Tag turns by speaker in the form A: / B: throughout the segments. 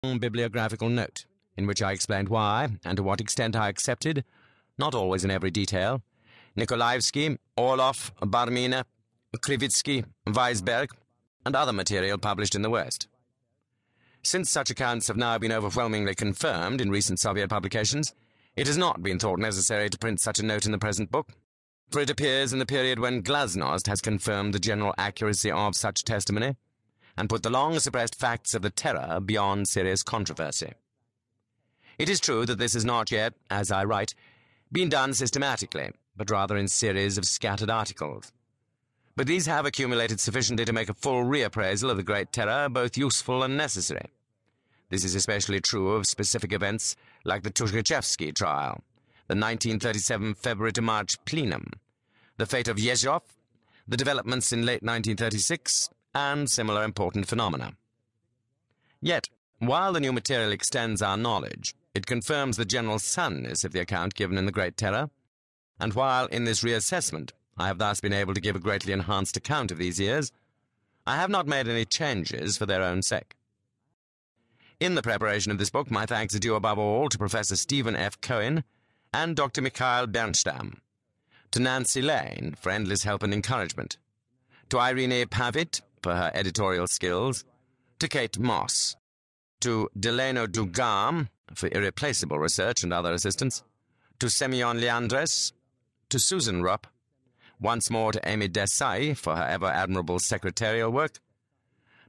A: bibliographical note, in which I explained why and to what extent I accepted, not always in every detail, Nikolaevsky, Orlov, Barmina, Krivitsky, Weisberg, and other material published in the West. Since such accounts have now been overwhelmingly confirmed in recent Soviet publications, it has not been thought necessary to print such a note in the present book, for it appears in the period when Glasnost has confirmed the general accuracy of such testimony, and put the long-suppressed facts of the terror beyond serious controversy. It is true that this has not yet, as I write, been done systematically, but rather in series of scattered articles. But these have accumulated sufficiently to make a full reappraisal of the Great Terror both useful and necessary. This is especially true of specific events like the Tukhachevsky trial, the 1937 February to March plenum, the fate of Yezhov, the developments in late 1936, and similar important phenomena. Yet, while the new material extends our knowledge, it confirms the general soundness of the account given in the Great Terror, and while in this reassessment I have thus been able to give a greatly enhanced account of these years, I have not made any changes for their own sake. In the preparation of this book, my thanks are due above all to Professor Stephen F. Cohen and Dr. Mikhail Bernstam, to Nancy Lane for endless help and encouragement, to Irene Pavitt for her editorial skills, to Kate Moss, to Delano Dugam for irreplaceable research and other assistance, to Semyon Leandres, to Susan Rupp, once more to Amy Desai for her ever-admirable secretarial work,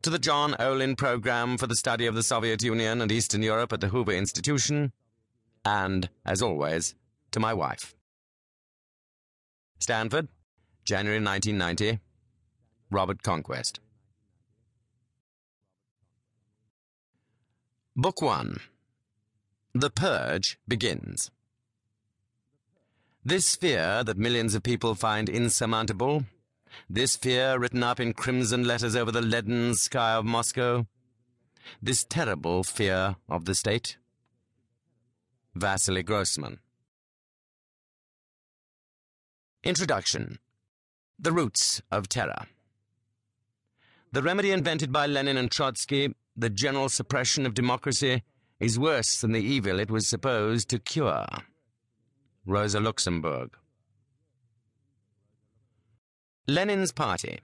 A: to the John Olin Program for the Study of the Soviet Union and Eastern Europe at the Hoover Institution, and, as always, to my wife. Stanford, January 1990, Robert Conquest. Book 1. The Purge begins. This fear that millions of people find insurmountable, this fear written up in crimson letters over the leaden sky of Moscow, this terrible fear of the state. Vasily Grossman. Introduction. The Roots of Terror. The remedy invented by Lenin and Trotsky, the general suppression of democracy, is worse than the evil it was supposed to cure. Rosa Luxemburg. Lenin's Party.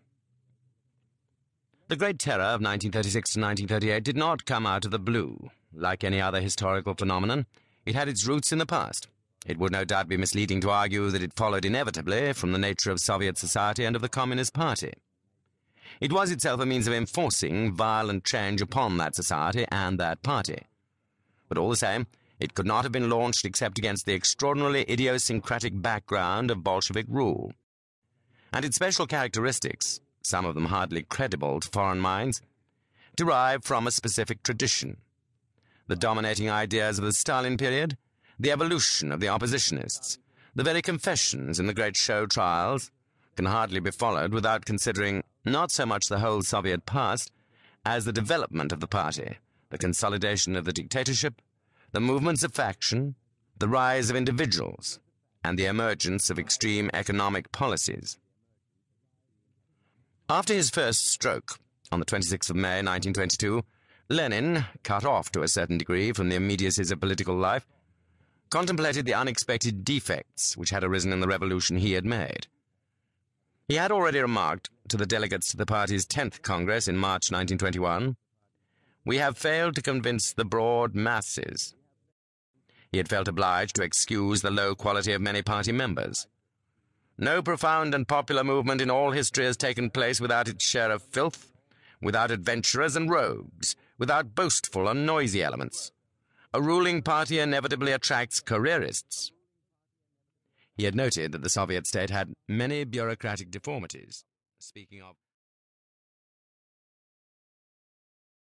A: The Great Terror of 1936 to 1938 did not come out of the blue. Like any other historical phenomenon, it had its roots in the past. It would no doubt be misleading to argue that it followed inevitably from the nature of Soviet society and of the Communist Party. It was itself a means of enforcing violent change upon that society and that party. But all the same, it could not have been launched except against the extraordinarily idiosyncratic background of Bolshevik rule. And its special characteristics, some of them hardly credible to foreign minds, derive from a specific tradition. The dominating ideas of the Stalin period, the evolution of the oppositionists, the very confessions in the great show trials, can hardly be followed without considering not so much the whole Soviet past as the development of the party, the consolidation of the dictatorship, the movements of faction, the rise of individuals, and the emergence of extreme economic policies. After his first stroke, on the 26th of May 1922, Lenin, cut off to a certain degree from the immediacies of political life, contemplated the unexpected defects which had arisen in the revolution he had made. He had already remarked to the delegates to the party's 10th Congress in March 1921, "We have failed to convince the broad masses." He had felt obliged to excuse the low quality of many party members. "No profound and popular movement in all history has taken place without its share of filth, without adventurers and rogues, without boastful and noisy elements. A ruling party inevitably attracts careerists." He had noted that the Soviet state had many bureaucratic deformities, speaking of